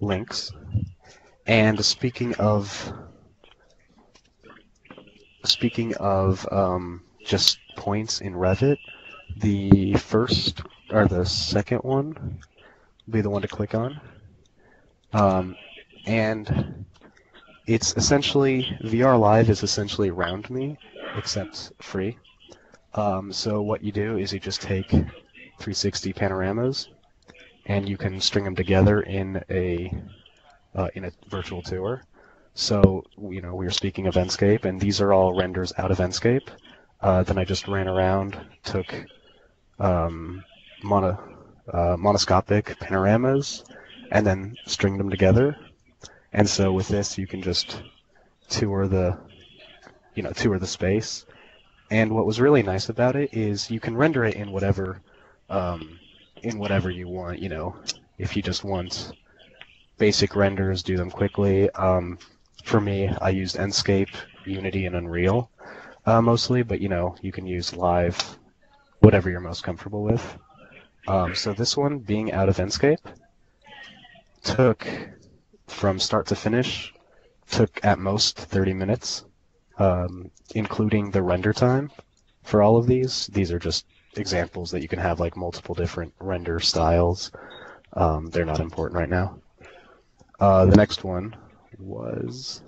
links. And speaking of just points in Revit, the first or the second one will be the one to click on. And it's essentially, VR Live is essentially Round Me, except free. So what you do is you just take 360 panoramas, and you can string them together in a virtual tour. So, we were speaking of Enscape, and these are all renders out of Enscape. Then I just ran around, took monoscopic panoramas, and then stringed them together. And so with this, you can just tour the space. And what was really nice about it is you can render it in whatever you want. If you just want basic renders, do them quickly. For me, I used Enscape, Unity, and Unreal mostly, but you can use Live, whatever you're most comfortable with. So this one, being out of Enscape, took, from start to finish, took at most 30 minutes, including the render time for all of these. These are just examples that you can have like multiple different render styles. They're not important right now. The next one was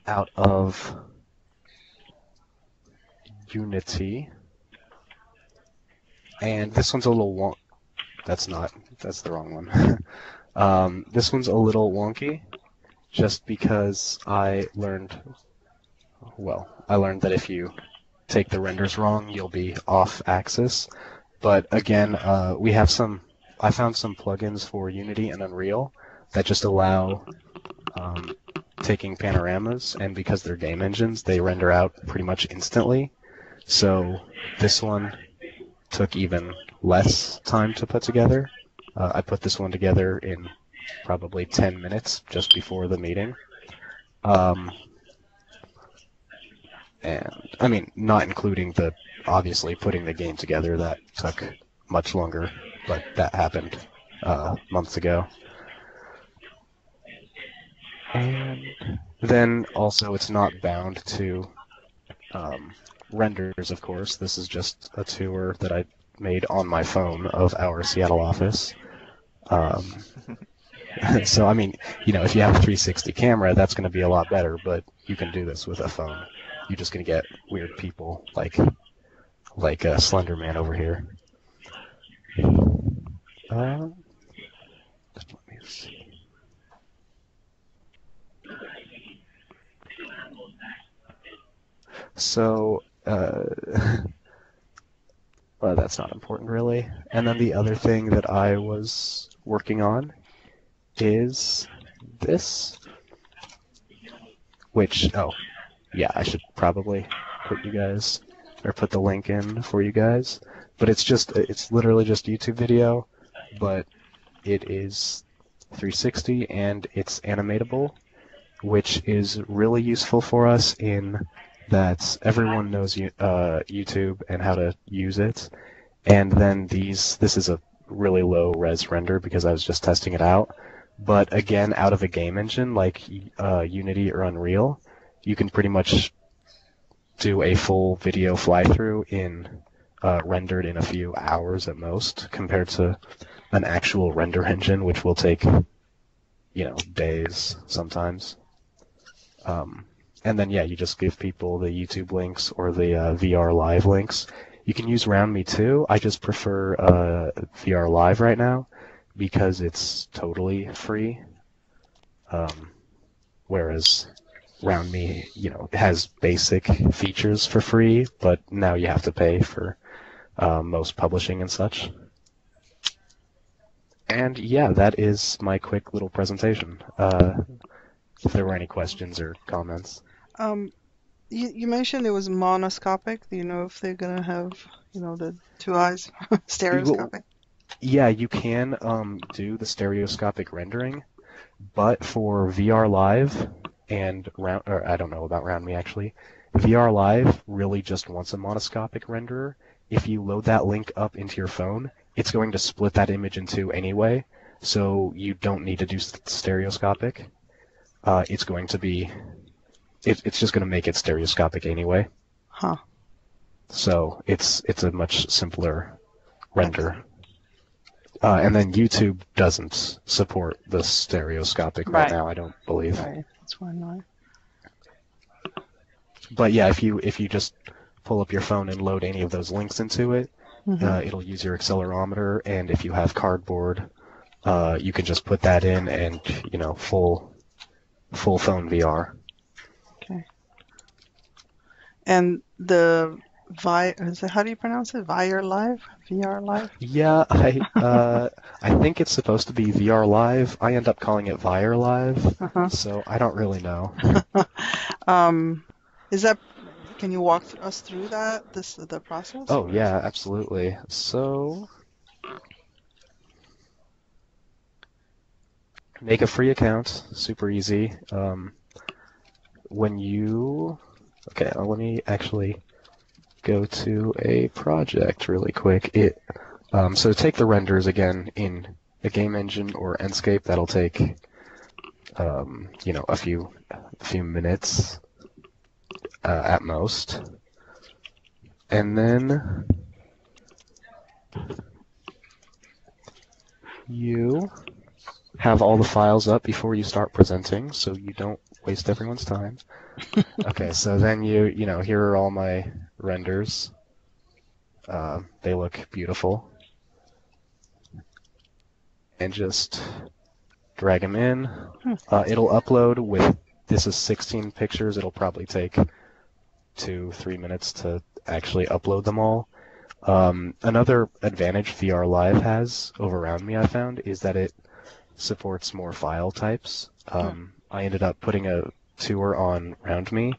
out of Unity, and this one's a little that's the wrong one. This one's a little wonky, just because I learned that if you take the renders wrong, you'll be off axis. But again, I found some plugins for Unity and Unreal that just allow taking panoramas, and because they're game engines, they render out pretty much instantly. So this one took even less time to put together. I put this one together in probably 10 minutes just before the meeting. And I mean, not including obviously putting the game together, that took much longer, but that happened months ago. And then also, it's not bound to renders, of course. This is just a tour that I made on my phone of our Seattle office. So, I mean, if you have a 360 camera, that's going to be a lot better, but you can do this with a phone. You're just going to get weird people like Slender Man over here. Let me see. So, well, that's not important really. And then the other thing that I was working on is this, which, yeah, I should probably put the link in for you guys. But it's literally just YouTube video, but it is 360 and it's animatable, which is really useful for us in that everyone knows YouTube and how to use it. And then this is a really low res render because I was just testing it out. But again, out of a game engine like Unity or Unreal, you can pretty much do a full video fly-through rendered in a few hours at most, compared to an actual render engine, which will take, days sometimes. And then, yeah, you just give people the YouTube links or the VR Live links. You can use Round Me too. I just prefer VR Live right now because it's totally free. Whereas Round Me, has basic features for free, but now you have to pay for most publishing and such. And yeah, that is my quick little presentation. If there were any questions or comments. You mentioned it was monoscopic. Do you know if they're gonna have, the two eyes stereoscopic? Yeah, you can do the stereoscopic rendering, but for VR Live and I don't know about Round Me actually, VR Live really just wants a monoscopic renderer. If you load that link up into your phone, it's going to split that image in two anyway, so you don't need to do stereoscopic. It's going to be, it's just going to make it stereoscopic anyway. Huh. So it's a much simpler render. And then YouTube doesn't support the stereoscopic right now, I don't believe. Right. That's why not. But yeah, if you just pull up your phone and load any of those links into it, it'll use your accelerometer, and if you have cardboard, you can just put that in and, full phone VR. Okay. And the how do you pronounce it? VR Live? VR Live? Yeah, I think it's supposed to be VR Live. I end up calling it Vire Live, so I don't really know. Can you walk us through the process? Oh yeah, absolutely. So make a free account, super easy. Let me actually go to a project really quick. So take the renders again in a game engine or Enscape. That'll take a few minutes at most, and then you have all the files up before you start presenting, so you don't waste everyone's time. Okay, so then here are all my renders. They look beautiful. And just drag them in. It'll upload this is 16 pictures. It'll probably take 2-3 minutes to actually upload them all. Another advantage VR Live has over Round Me, I found, is that it supports more file types. I ended up putting a tour on Round Me,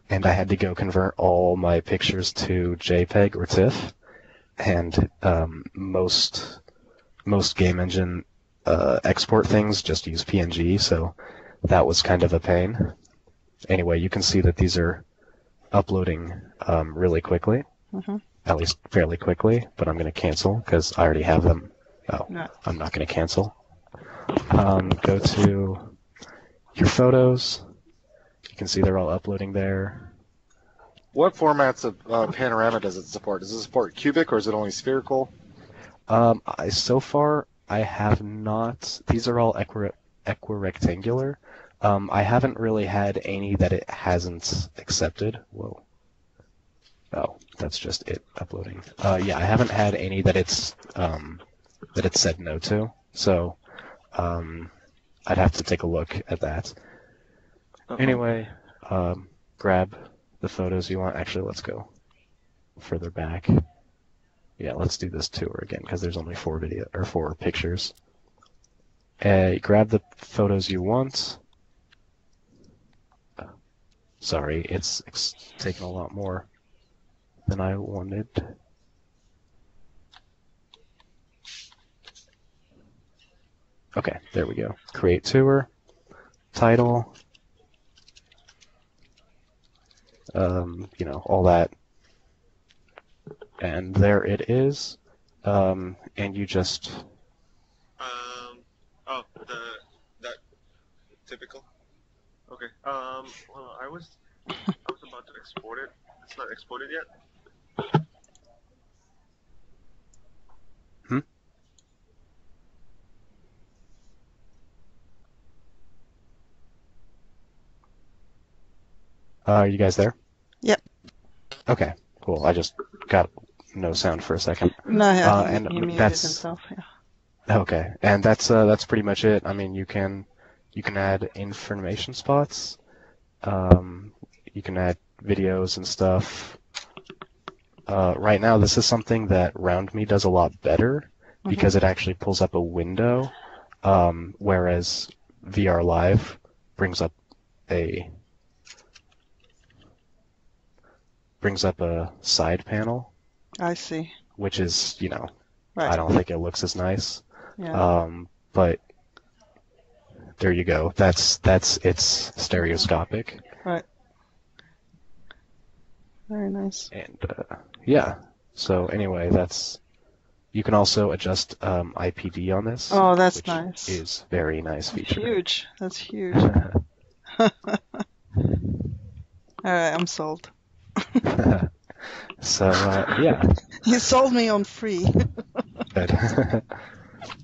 and I had to go convert all my pictures to JPEG or TIFF, and most game engine export things just use PNG, so that was kind of a pain. Anyway, you can see that these are uploading really quickly, at least fairly quickly, but I'm going to cancel because I already have them. Oh, no. I'm not going to cancel. Go to your photos. You can see they're all uploading there. What formats of panorama does it support? Does it support cubic or is it only spherical? So far, I have not. These are all equirectangular. I haven't really had any that it hasn't accepted. Whoa. Oh, that's just it uploading. Yeah, I haven't had any that it's said no to. So, I'd have to take a look at that. Anyway, grab the photos you want. Actually, let's go further back. Yeah, let's do this tour again because there's only 4 pictures. Grab the photos you want. Sorry, it's taking a lot more than I wanted. Okay, there we go. Create tour, title, all that. And there it is. And you just... that typical? Okay. Well, I was about to export it. It's not exported yet. Are you guys there? Yep. Okay, cool. I just got no sound for a second. No, and he muted that's himself. Yeah. Okay, and that's pretty much it. I mean, you can add information spots. You can add videos and stuff. Right now, this is something that RoundMe does a lot better because it actually pulls up a window, whereas VR Live brings up a side panel. I see. Which is, right. I don't think it looks as nice. Yeah. But there you go. It's stereoscopic. Right. Very nice. And yeah. So anyway, that's You can also adjust IPD on this, Oh, that's which nice. is very nice feature. Huge. That's huge. All right, I'm sold. So yeah, You sold me on free. good.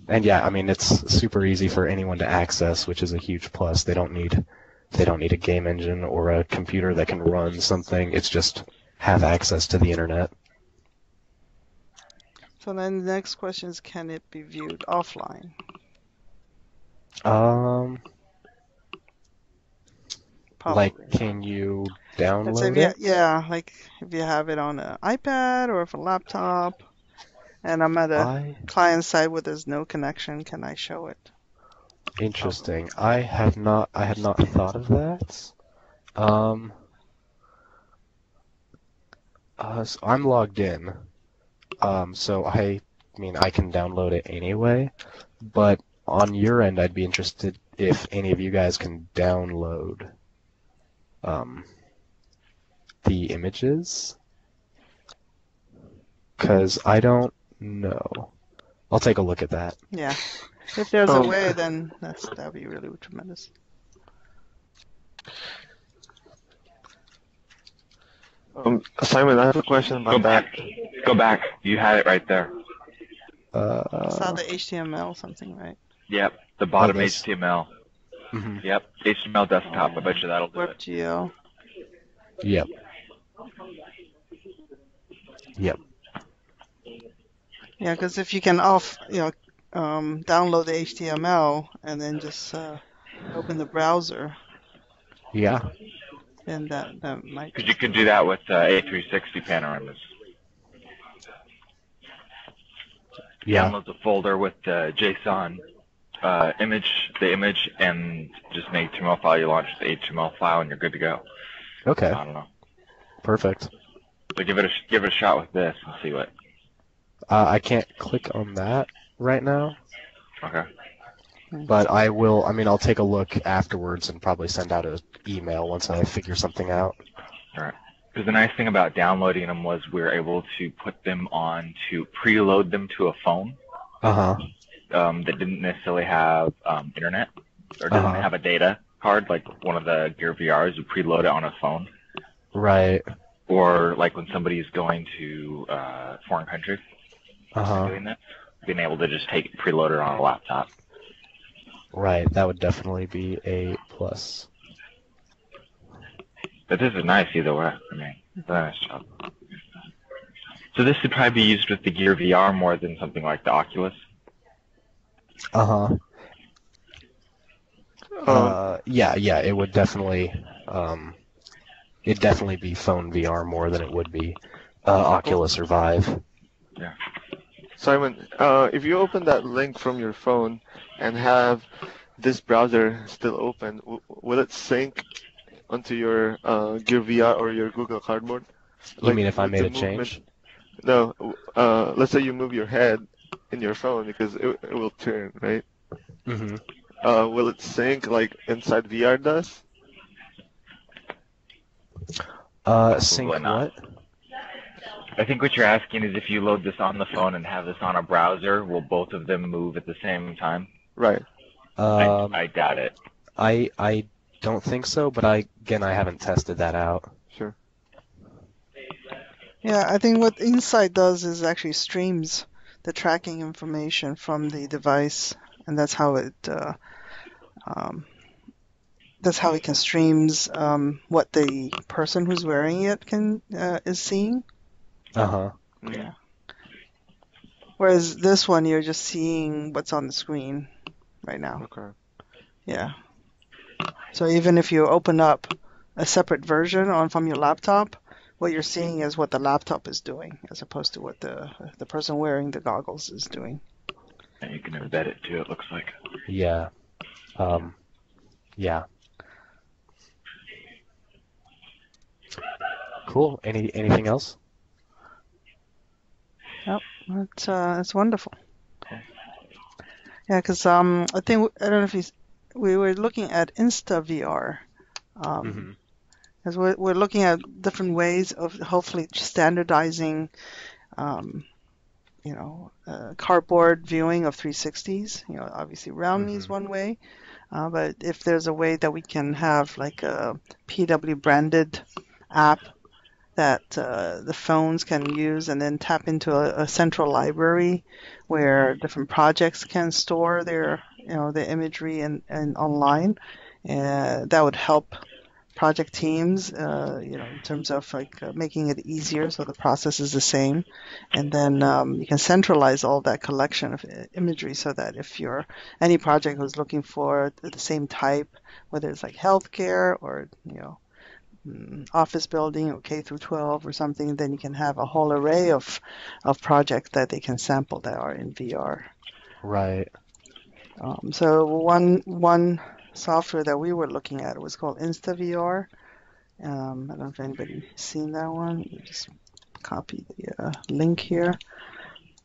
And yeah, I mean it's super easy for anyone to access, which is a huge plus. They don't need a game engine or a computer that can run something. It's just have access to the internet. So then the next question is, can it be viewed offline? Like, Probably. can you Let's say if download you, it? yeah, like if you have it on an iPad or if a laptop, and I'm at a client side where there's no connection, can I show it? Interesting. I had not thought of that. So I'm logged in. So I mean I can download it anyway, but on your end I'd be interested if any of you guys can download the images, because I don't know. I'll take a look at that. Yeah. If there's a way, then that'd be really tremendous. Simon, I have a question about that. Go back. You had it right there. I saw the HTML something, right? Yep. The bottom this? HTML. Mm-hmm. Yep. HTML desktop. I bet you that'll do it. WebGL. Yep. Yep. Yeah, because if you can download the HTML and then just open the browser. Yeah. Then that might. Because you could do that with A360 panoramas. Yeah. Download the folder with the JSON the image, and just make HTML file. You launch the HTML file, and you're good to go. Okay. I don't know. Perfect. So give it a shot with this and see what. I can't click on that right now. Okay. But I will. I mean, I'll take a look afterwards and probably send out an email once I figure something out. All right. Because the nice thing about downloading them was we were able to put them to preload them to a phone. That didn't necessarily have internet or doesn't have a data card like one of the Gear VRs. You preload it on a phone. Right. Or like when somebody's going to foreign countries, doing that, being able to just take it preloaded on a laptop. Right. That would definitely be a plus. But this is nice either way. I mean, nice job. So this would probably be used with the Gear VR more than something like the Oculus. Yeah. It would definitely. It'd definitely be phone VR more than it would be Oculus or Vive. Yeah. Simon, if you open that link from your phone and have this browser still open, will it sync onto your Gear VR or your Google Cardboard? You mean if I made a change? No. Let's say you move your head in your phone because it will turn, right? Mm-hmm. Will it sync like inside VR does? Sync not. What? I think what you're asking is if you load this on the phone and have this on a browser, will both of them move at the same time? Right. I doubt it. I don't think so, but I haven't tested that out. Sure. Yeah, I think what Insight does is actually streams the tracking information from the device, and that's how it can streams what the person who's wearing it is seeing. Yeah. Whereas this one, you're just seeing what's on the screen right now. Okay. Yeah. So even if you open up a separate version from your laptop, what you're seeing is what the laptop is doing, as opposed to what the person wearing the goggles is doing. And you can embed it too, it looks like. Yeah. Yeah. Cool. Anything else? Yep, that's wonderful. Yeah, because I think I don't know if we were looking at InstaVR, as we're looking at different ways of hopefully standardizing cardboard viewing of 360s. Obviously round me is one way, but if there's a way that we can have like a PW branded app that the phones can use and then tap into a central library where different projects can store their imagery and online, that would help project teams, in terms of like making it easier so the process is the same. And then you can centralize all that collection of imagery so that if you're any project who's looking for the same type, whether it's like healthcare or, office building or K through 12 or something, then you can have a whole array of projects that they can sample that are in VR. Right. So one software that we were looking at was called InstaVR. I don't know if anybody's seen that one. You just copy the link here,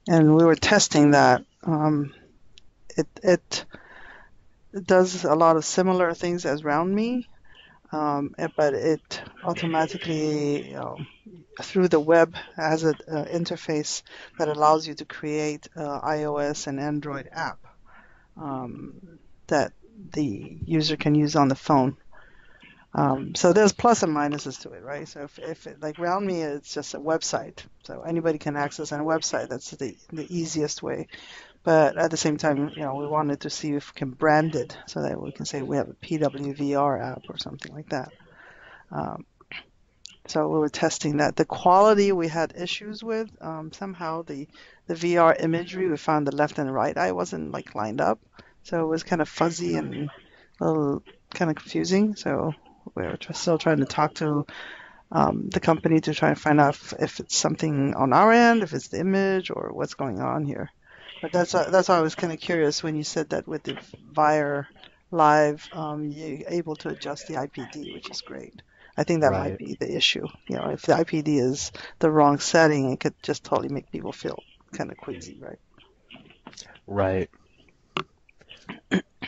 and we were testing that. It does a lot of similar things as RoundMe, but it automatically through the web has an interface that allows you to create iOS and Android app that the user can use on the phone. So there's plus and minuses to it, right? So if it, like RoundMe, it's just a website, so anybody can access on a website. That's the easiest way. But at the same time, we wanted to see if we can brand it so that we can say we have a PWVR app or something like that. So we were testing that. The quality we had issues with. Somehow the VR imagery, we found the left and right eye wasn't like lined up. So it was kind of fuzzy and a little kind of confusing. So we're still trying to talk to the company to try and find out if it's something on our end, if it's the image or what's going on here. But that's why I was kind of curious when you said that with the VR Live, you're able to adjust the IPD, which is great. I think that might be the issue. If the IPD is the wrong setting, it could just totally make people feel kind of queasy, right? Right.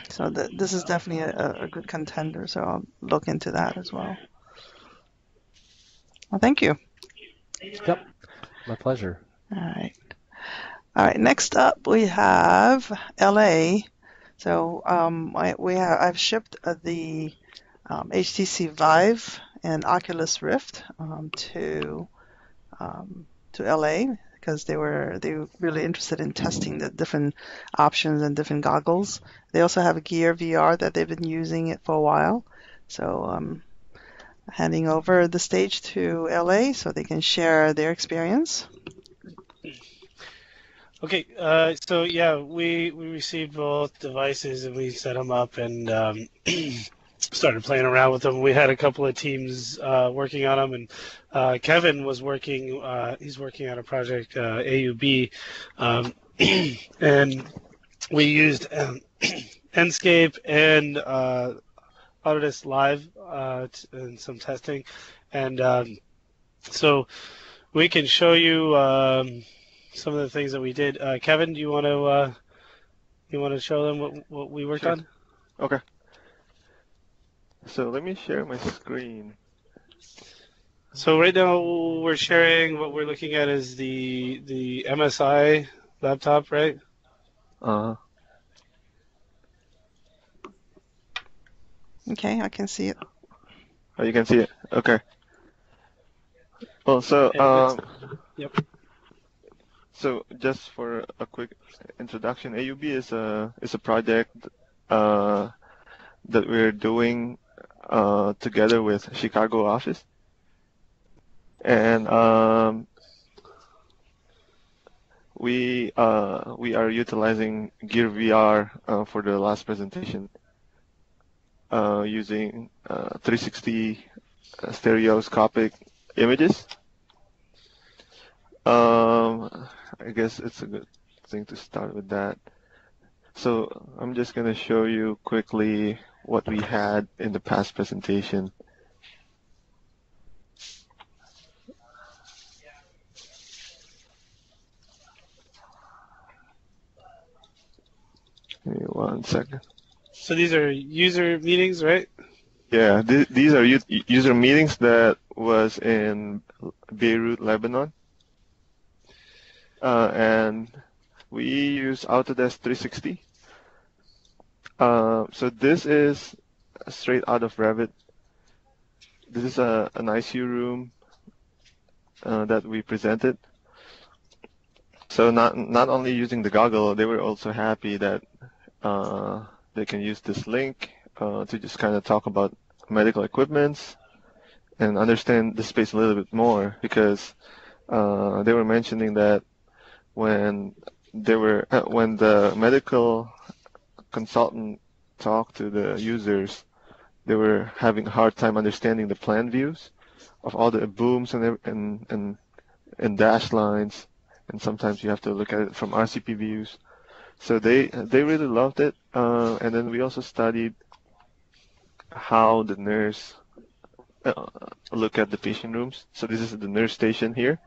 So this is definitely a good contender, so I'll look into that as well. Well, thank you. Yep. My pleasure. All right. Next up, we have LA. So I've shipped the HTC Vive and Oculus Rift to LA because they were really interested in testing the different options and different goggles. They also have a Gear VR that they've been using it for a while. So handing over the stage to LA so they can share their experience. Okay, so yeah, we received both devices and we set them up and started playing around with them. We had a couple of teams working on them, and Kevin was working. He's working on a project AUB, and we used Enscape and Autodesk Live and some testing, and so we can show you some of the things that we did. Kevin, do you want to show them what we worked on? Okay. So let me share my screen. So right now we're sharing, what we're looking at is the MSI laptop, right? Okay, I can see it. Oh, you can see it. Okay. Well, so yep. So just for a quick introduction, AUB is a project that we're doing together with Chicago office, and we are utilizing Gear VR for the last presentation using 360 stereoscopic images. I guess it's a good thing to start with that. So I'm just going to show you quickly what we had in the past presentation. Give me 1 second. So these are user meetings, right? Yeah, these are user meetings that was in Beirut, Lebanon. and we use Autodesk 360. So this is straight out of Revit. This is an ICU room that we presented. So not only using the goggle, they were also happy that they can use this link to just kind of talk about medical equipments and understand the space a little bit more, because they were mentioning that when the medical consultant talked to the users, they were having a hard time understanding the plan views of all the booms and dash lines, and sometimes you have to look at it from RCP views. So they really loved it, and then we also studied how the nurse look at the patient rooms. So this is the nurse station here,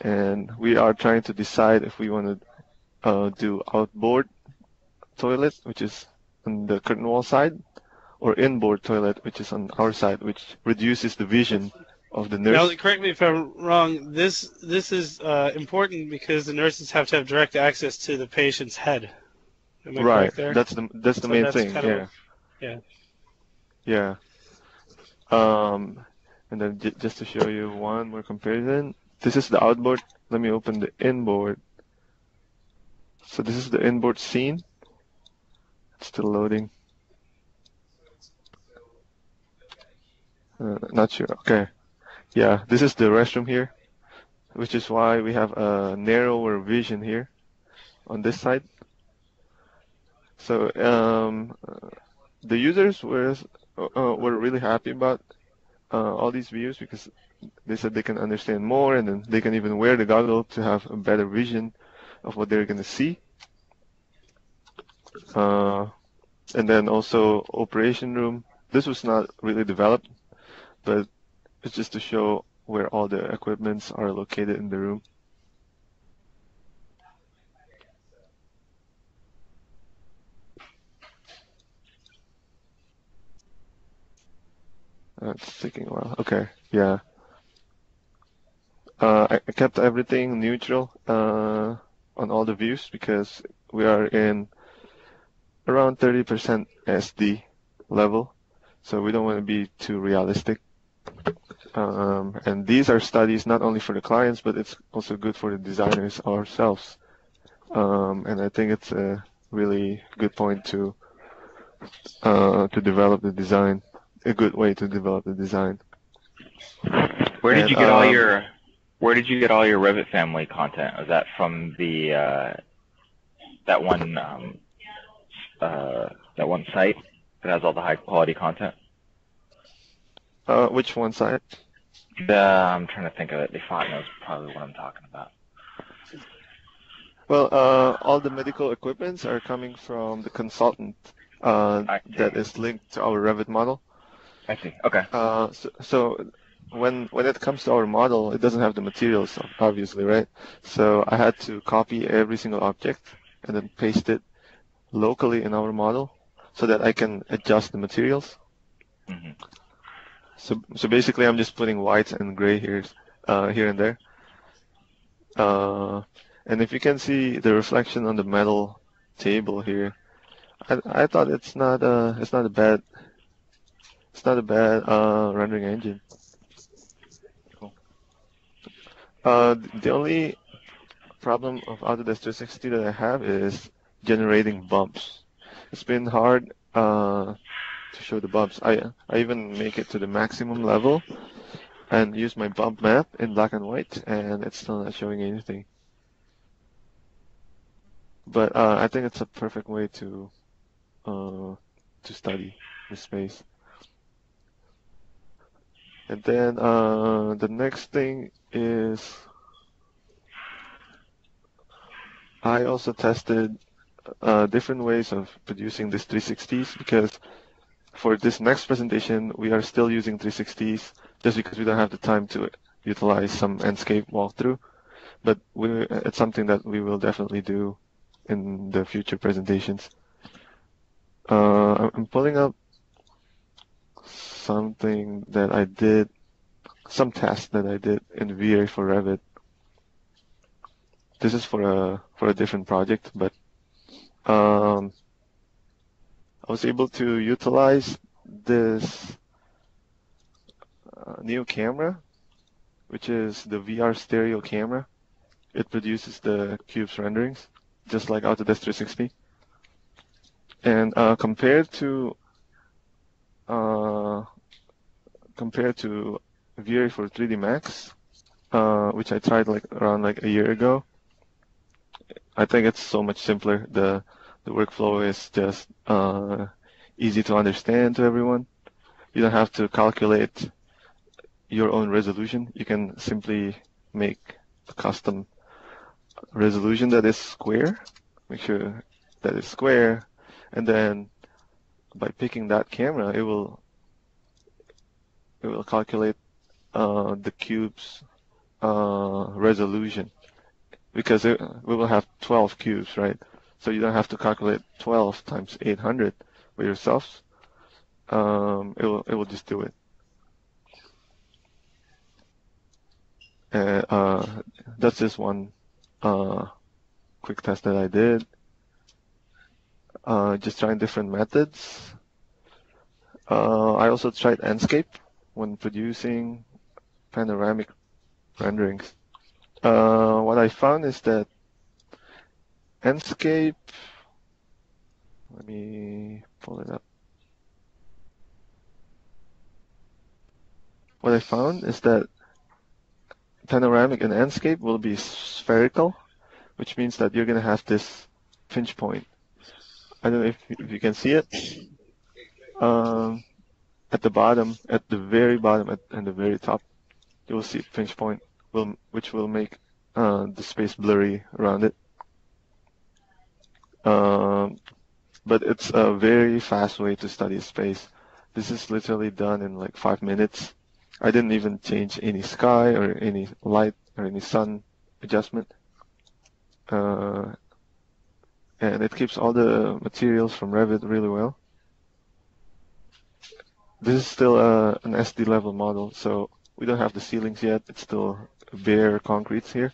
and we are trying to decide if we want to do outboard toilet, which is on the curtain wall side, or inboard toilet, which is on our side, which reduces the vision of the nurse. Now, correct me if I'm wrong. This is important because the nurses have to have direct access to the patient's head. Am I Right. correct there? That's the main thing. Yeah. Yeah. And then just to show you one more comparison, this is the outboard. Let me open the inboard. So this is the inboard scene. It's still loading. Not sure. Okay. Yeah, this is the restroom here, which is why we have a narrower vision here on this side. So the users were really happy about all these views, because they said they can understand more, and then they can even wear the goggle to have a better vision of what they're going to see. And then also operation room. This was not really developed, but it's just to show where all the equipments are located in the room. It's taking a while. Okay, yeah. I kept everything neutral on all the views, because we are in around 30% SD level, so we don't want to be too realistic. And these are studies not only for the clients, but it's also good for the designers ourselves. And I think it's a really good point to develop the design, a good way to develop the design. Where did you get all your Revit family content? Was that from the that one site that has all the high quality content? Which one site? I'm trying to think of it. The font knows probably what I'm talking about. Well, all the medical equipments are coming from the consultant that is linked to our Revit model. I see. Okay. So when it comes to our model, it doesn't have the materials, obviously, right? So I had to copy every single object and then paste it locally in our model so that I can adjust the materials. Mm-hmm. So basically, I'm just putting whites and gray here and there. And if you can see the reflection on the metal table here, I thought it's not a bad rendering engine. Cool. The only problem of Autodesk 360 that I have is generating bumps. It's been hard to show the bumps. I even make it to the maximum level and use my bump map in black and white, and it's still not showing anything. But I think it's a perfect way to study the space. And then the next thing is I also tested different ways of producing these 360s, because for this next presentation we are still using 360s just because we don't have the time to utilize some Enscape walkthrough. But it's something that we will definitely do in the future presentations. I'm pulling up something that I did, some tests that I did in VA for Revit. this is for a different project, but I was able to utilize this new camera, which is the VR stereo camera. It produces the cube's renderings, just like Autodesk 360. And compared to VRA for 3D Max, which I tried around a year ago, I think it's so much simpler. The workflow is just easy to understand to everyone. You don't have to calculate your own resolution. You can simply make a custom resolution that is square. Make sure that it's square, and then by picking that camera, it will calculate the cube's resolution, because we will have 12 cubes, right? So you don't have to calculate 12 times 800 by yourselves. It will just do it. That's just one quick test that I did. Just trying different methods. I also tried Enscape when producing panoramic renderings. What I found is that Enscape, let me pull it up. What I found is that panoramic and Enscape will be spherical, which means that you're going to have this pinch point. I don't know if you can see it. At the bottom, at the very bottom, and the very top, you will see a pinch point, which will make the space blurry around it. But it's a very fast way to study space. This is literally done in 5 minutes. I didn't even change any sky or any light or any sun adjustment. And it keeps all the materials from Revit really well. This is still an SD level model, so we don't have the ceilings yet. It's still bare concrete here.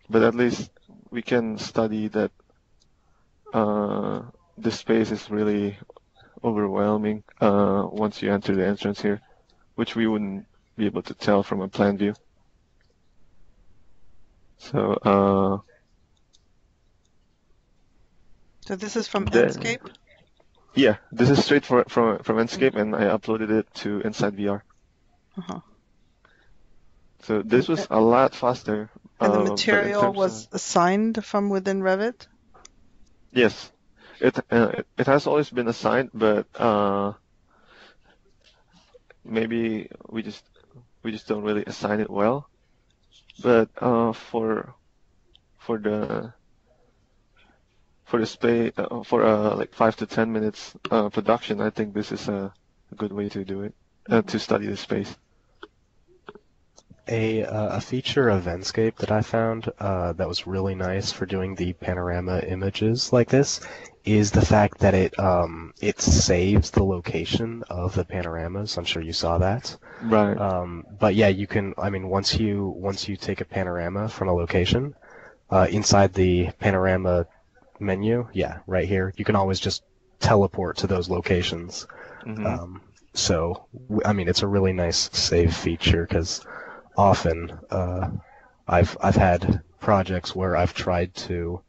But at least we can study that this space is really overwhelming once you enter the entrance here, which we wouldn't be able to tell from a plan view. So this is from Enscape? Yeah, this is straight from Enscape, and I uploaded it to Inside VR. Uh-huh. So this was a lot faster. And the material was assigned from within Revit? Yes, it has always been assigned, but maybe we just don't really assign it well. But for the space for 5 to 10 minutes production, I think this is a good way to do it, to study the space. A feature of Enscape that I found that was really nice for doing the panorama images like this is the fact that it saves the location of the panoramas. I'm sure you saw that. Right. But yeah, you can. I mean, once you take a panorama from a location, inside the panorama menu, yeah, right here, you can always just teleport to those locations. Mm-hmm. So I mean, it's a really nice save feature because often I've had projects where I've tried to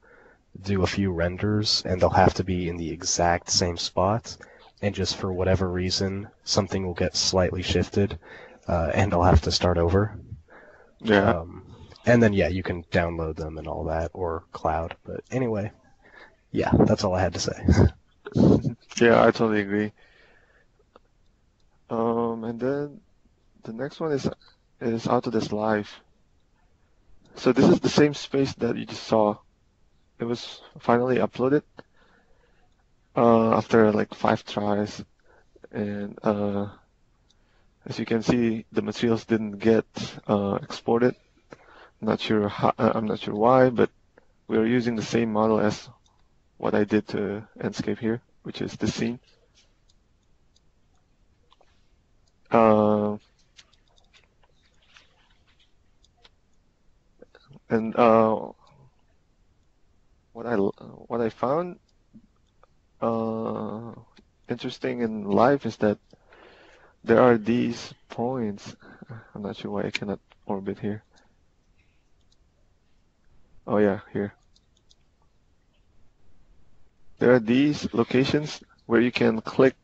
do a few renders and they'll have to be in the exact same spot, and just for whatever reason something will get slightly shifted and I'll have to start over. Yeah. And then yeah, you can download them and all that, or cloud. But anyway, yeah, that's all I had to say. Yeah, I totally agree. And then the next one is Autodesk Live. So this is the same space that you just saw. It was finally uploaded after 5 tries, and as you can see, the materials didn't get exported. I'm not sure why, but we are using the same model as what I did to Enscape here, which is this scene. And what I found interesting in life is that there are these points. I'm not sure why I cannot orbit here. Oh yeah, here. There are these locations where you can click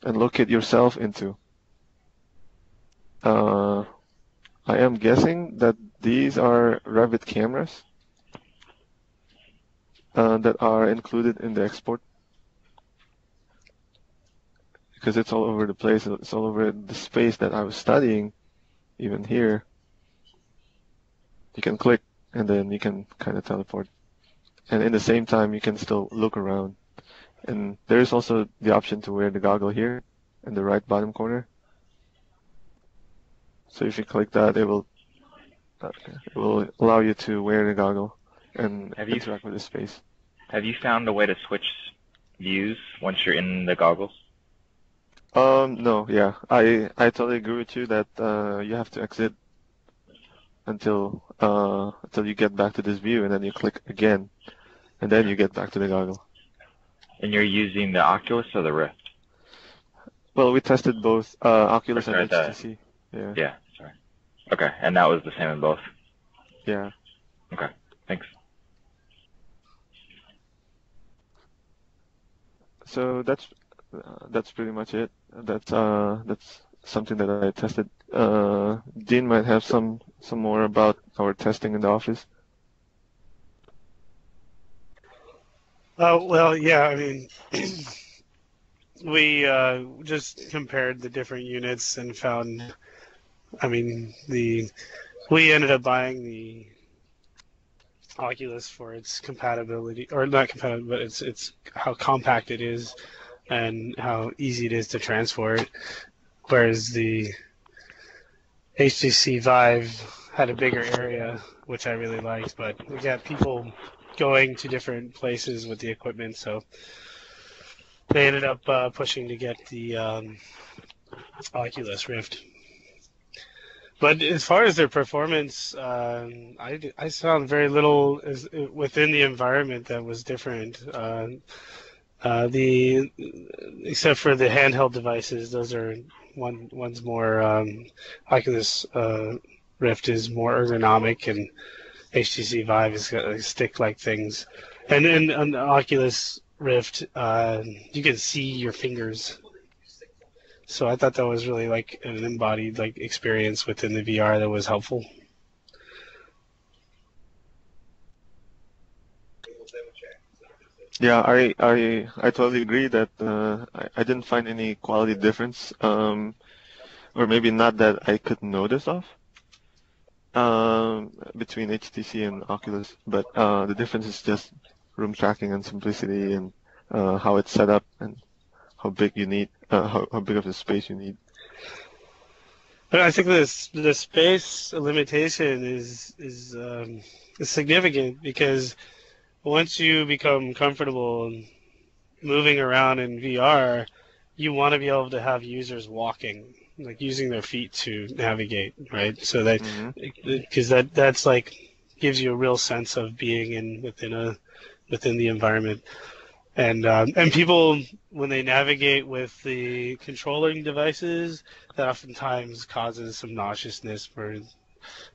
and locate yourself into. I am guessing that these are Revit cameras that are included in the export, because it's all over the place. It's all over the space that I was studying. Even here, you can click and then you can kind of teleport. And in the same time, you can still look around. And there is also the option to wear the goggle here in the right bottom corner. So if you click that, it will allow you to wear the goggle and interact with the space. Have you found a way to switch views once you're in the goggles? No, yeah. I totally agree with you that you have to exit until you get back to this view, and then you click again, and then you get back to the goggle. And you're using the Oculus or the Rift? Well, we tested both Oculus and HTC. Yeah. Yeah, sorry. Okay, and that was the same in both? Yeah. Okay, thanks. So that's pretty much it. That's something that I tested. Dean might have some more about our testing in the office. Well, yeah, I mean, we just compared the different units and found, I mean, we ended up buying the Oculus for its compatibility, or not compatible, but it's how compact it is and how easy it is to transport, whereas the HTC Vive had a bigger area, which I really liked, but we got people going to different places with the equipment, so they ended up pushing to get the Oculus Rift. But as far as their performance, I found very little within the environment that was different. Except for the handheld devices, those are one's more Oculus Rift is more ergonomic, and HTC Vive is got like stick-like things. And then on the Oculus Rift, you can see your fingers. So I thought that was really like an embodied like experience within the VR that was helpful. Yeah, I totally agree that I didn't find any quality difference, or maybe not that I could notice of, between HTC and Oculus. But the difference is just room tracking and simplicity, and how it's set up, and how big you need, how big of a space you need. But I think the space limitation is significant, because once you become comfortable moving around in VR, you want to be able to have users walking, like using their feet to navigate, right? So that, because that's like gives you a real sense of being within the environment. And people, when they navigate with the controlling devices, that oftentimes causes some nauseousness or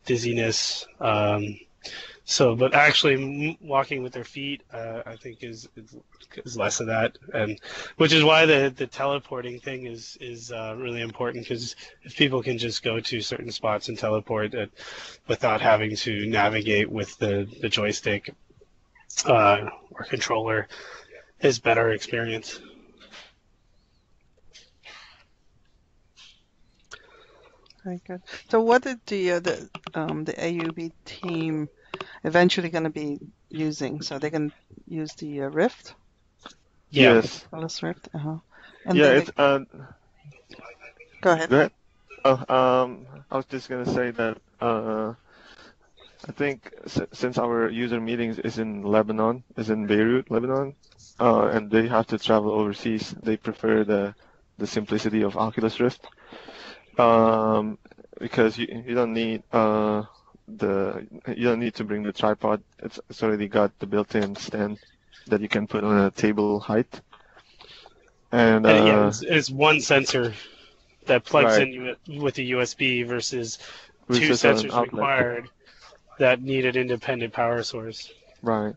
dizziness. But actually walking with their feet, I think is less of that, and which is why the teleporting thing is really important, because if people can just go to certain spots and teleport without having to navigate with the joystick or controller, is better experience. Very good. So what did the AUB team eventually going to be using? So they can use the Rift? Yes. Oculus Rift. And yeah, it's go ahead. Go ahead. Oh, I was just gonna say that I think since our user meetings is in Beirut, Lebanon, and they have to travel overseas, they prefer the simplicity of Oculus Rift, because you don't need you don't need to bring the tripod. It's already got the built-in stand that you can put on a table height. And yeah, it's one sensor that plugs right. in with a USB versus With two just an sensors outlet. required that need an independent power source. Right.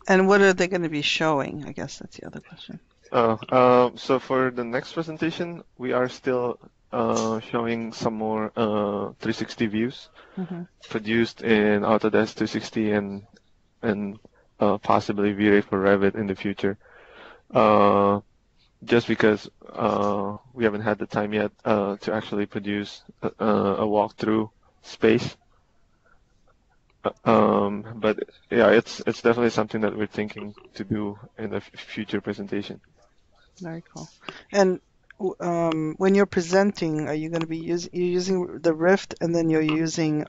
And what are they going to be showing? I guess that's the other question. So for the next presentation, we are still showing some more 360 views produced in Autodesk 360 and possibly V-Ray for Revit in the future. Just because we haven't had the time yet to actually produce a walkthrough space. But yeah, it's definitely something that we're thinking to do in a future presentation. Very cool. And when you're presenting, are you going to be using the Rift, and then you're using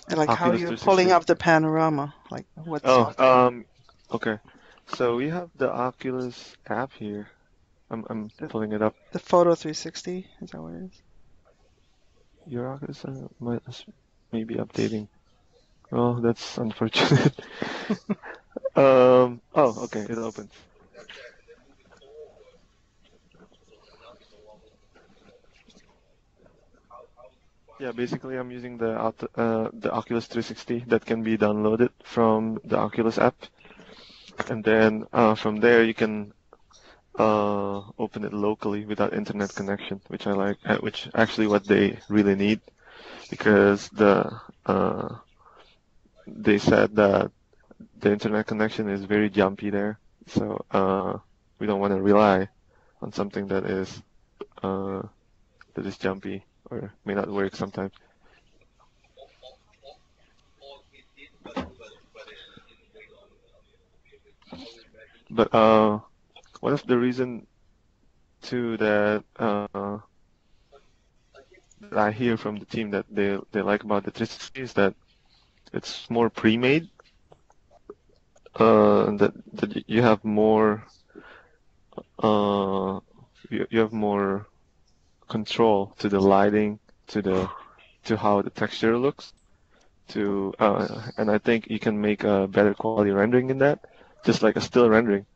like Oculus how you're 360. pulling up the panorama? Like what software? Okay. So we have the Oculus app here. I'm pulling it up. The Photo 360, is that what it is? Your Oculus may be updating. Oh, that's unfortunate. Oh, okay, it opens. Yeah, basically I'm using the Oculus 360 that can be downloaded from the Oculus app, and then from there you can open it locally without internet connection, which I like, which actually what they really need, because they said that the internet connection is very jumpy there, so we don't want to rely on something that is jumpy or may not work sometimes. But one of the reason too that I hear from the team that they like about the 360 is that it's more pre-made. That you have more you have more control to the lighting, to how the texture looks, and I think you can make a better quality rendering in that, just like a still rendering.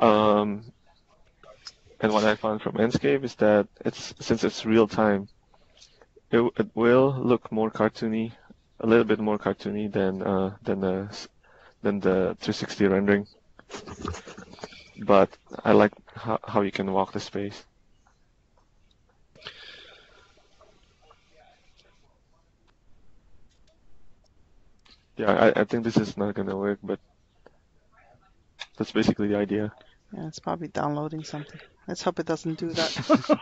And what I found from Enscape is that since it's real time, it will look more cartoony, a little bit more cartoony than the 360 rendering. But I like how you can walk the space. Yeah, I think this is not gonna work, but that's basically the idea. Yeah, it's probably downloading something. Let's hope it doesn't do that.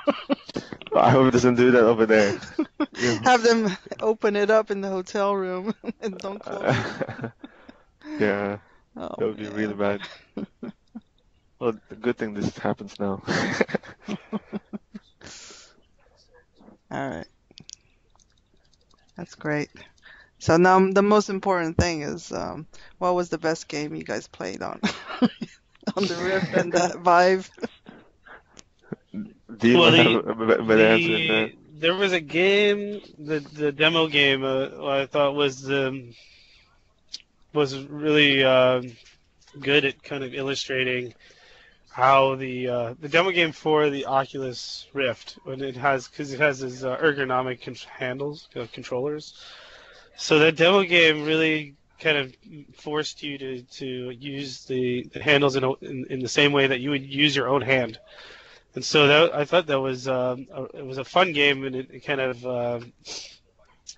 I hope it doesn't do that over there. Yeah. Have them open it up in the hotel room and don't close it. Yeah, that would be really bad. Well, the good thing this happens now. All right. That's great. So now the most important thing is, what was the best game you guys played on? On the Rift and the Vive? Do you have a better answer than that? There was a game, the demo game, I thought was really good at kind of illustrating how the demo game for the Oculus Rift, because it has these ergonomic controllers. So that demo game really kind of forced you to use the handles in the same way that you would use your own hand. And so I thought that was it was a fun game, and it kind of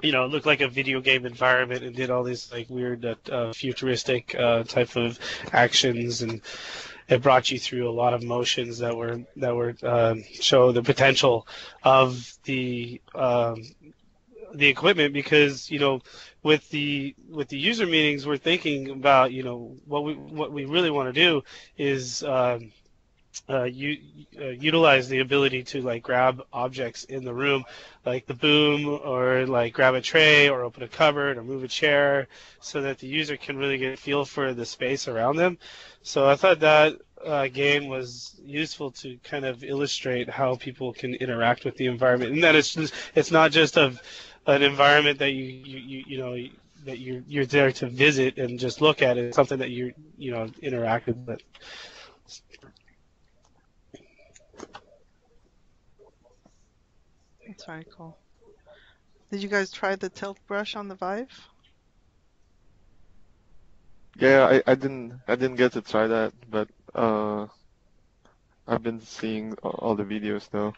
looked like a video game environment and did all these like weird futuristic type of actions, and it brought you through a lot of motions that were show the potential of the equipment, because with the user meetings we're thinking about what we really want to do is utilize the ability to like grab objects in the room, like the boom, or like grab a tray or open a cupboard or move a chair, so that the user can really get a feel for the space around them. So I thought that game was useful to kind of illustrate how people can interact with the environment, and that it's not just an environment that you know that you're there to visit and just look at. It's something that you interacted with. That's very cool. Did you guys try the tilt brush on the Vive? Yeah, I didn't get to try that, but I've been seeing all the videos though.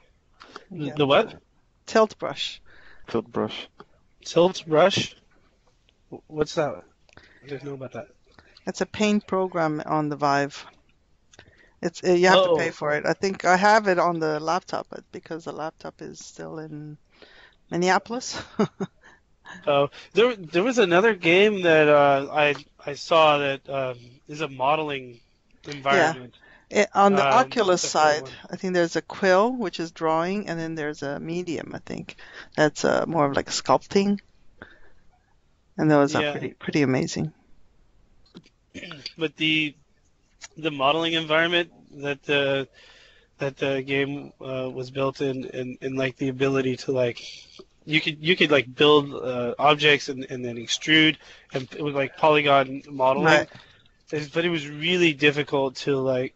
Yeah, the what? Tilt brush. Tilt brush. Tilt brush? What's that? I didn't know about that. It's a paint program on the Vive. It's you have to pay for it. I think I have it on the laptop, but because the laptop is still in Minneapolis. Oh, there was another game that I saw that is a modeling environment. Yeah. On the Oculus side, I think there's a Quill, which is drawing, and then there's a Medium, I think, that's more of like sculpting, and those are pretty amazing. But the modeling environment that the game was built in, and like the ability to like you could like build objects and then extrude, and it was like polygon modeling. Right. But it was really difficult to like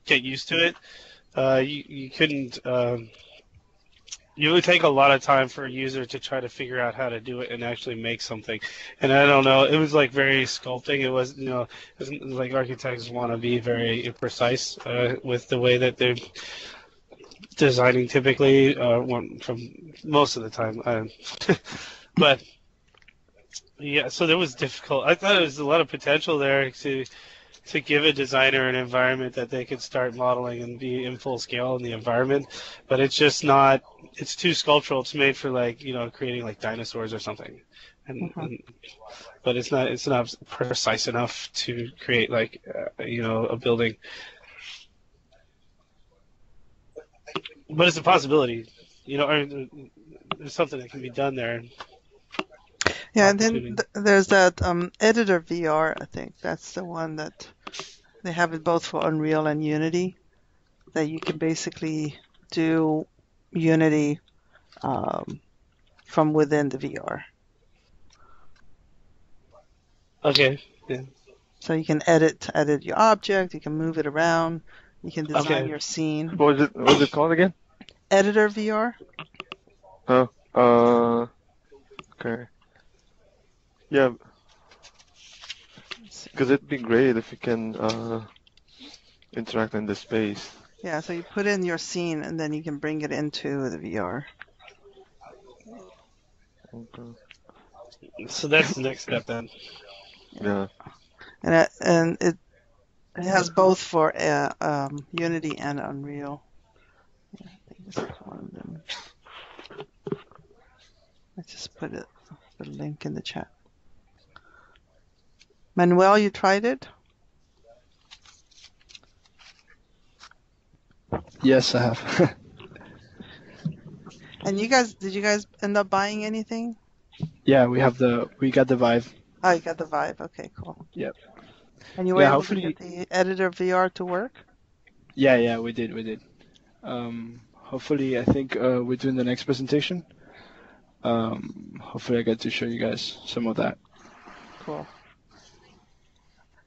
get used to it. You couldn't. It would take a lot of time for a user to try to figure out how to do it and actually make something. And I don't know, it was like very sculpting. It was, it was like architects want to be very precise with the way that they're designing typically, from most of the time. But yeah, so there was difficult. I thought there was a lot of potential there to give a designer an environment that they could start modeling and be in full scale in the environment, but it's just not. It's too sculptural. It's made for like creating like dinosaurs or something, but it's not precise enough to create like a building. But it's a possibility, there's something that can be done there. Yeah, and then there's that Editor VR, I think. That's the one that they have it both for Unreal and Unity, that you can basically do Unity from within the VR. Okay. Yeah. So you can edit your object, you can move it around, you can design your scene. What was it called again? Editor VR. Oh, okay. Yeah, because it'd be great if you can interact in the space. Yeah, so you put in your scene and then you can bring it into the VR. Okay. So that's the next step then. Yeah. And it has both for Unity and Unreal. Yeah, I think this is one of them. I just put the link in the chat. Manuel, you tried it? Yes, I have. And did you guys end up buying anything? Yeah, we got the Vive. Oh, you got the Vive. Okay, cool. Yep. And you were able to get the Editor VR to work? Yeah, we did. Hopefully, I think we're doing the next presentation. Hopefully I get to show you guys some of that. Cool.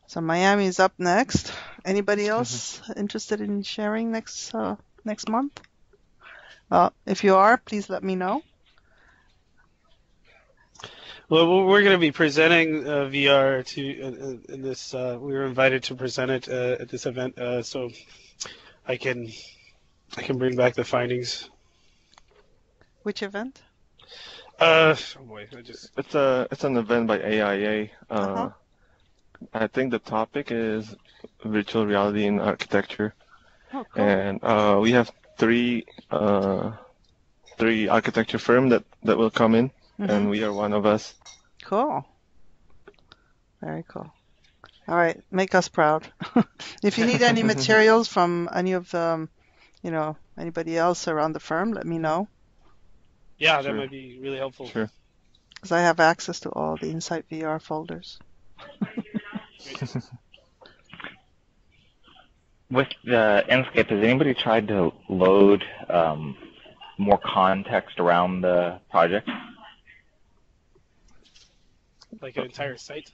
So Miami's up next. Anybody else interested in sharing next month? If you are, please let me know. Well, we're going to be presenting VR in this. We were invited to present it at this event, so I can bring back the findings. Which event? Oh boy, It's an event by AIA. I think the topic is virtual reality in architecture. Oh, cool. And we have three architecture firms that will come in, and we are one of us. Cool. Very cool. All right, make us proud. If you need any materials from any of the, anybody else around the firm, let me know. Yeah, that might be really helpful. Sure. Because I have access to all the Insight VR folders. With the Enscape, has anybody tried to load more context around the project? Like an entire site?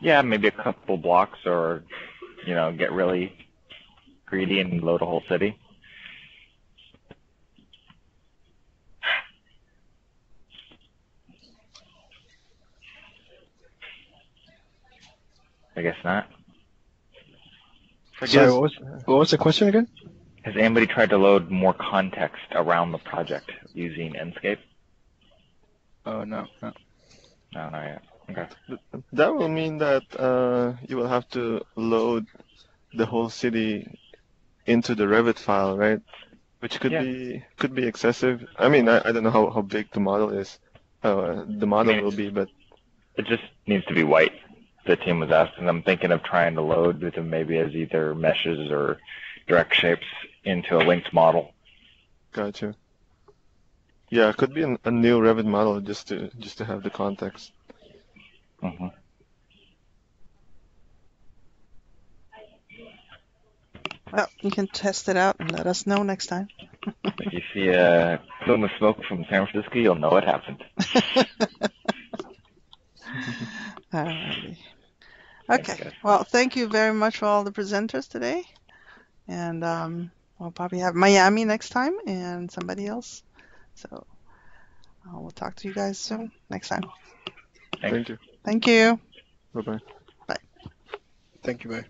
Yeah, maybe a couple blocks, or get really greedy and load a whole city. I guess not. Sorry, what was the question again? Has anybody tried to load more context around the project using Enscape? Oh, no. No, not yet. Okay. That will mean that you will have to load the whole city into the Revit file, right? Which could be excessive. I mean, I don't know how big the model is. The model will be, but it just needs to be white. The team was asking. I'm thinking of trying to load them maybe as either meshes or direct shapes into a linked model. Gotcha. Yeah, it could be a new Revit model just to have the context. Mm-hmm. Well, you can test it out and let us know next time. If you see a plume of smoke from San Francisco, you'll know what happened. Alrighty. Okay. Well, thank you very much for all the presenters today. And we'll probably have Miami next time and somebody else. So we'll talk to you guys soon next time. Thank you. Thank you. Bye-bye. Bye. Thank you, bye.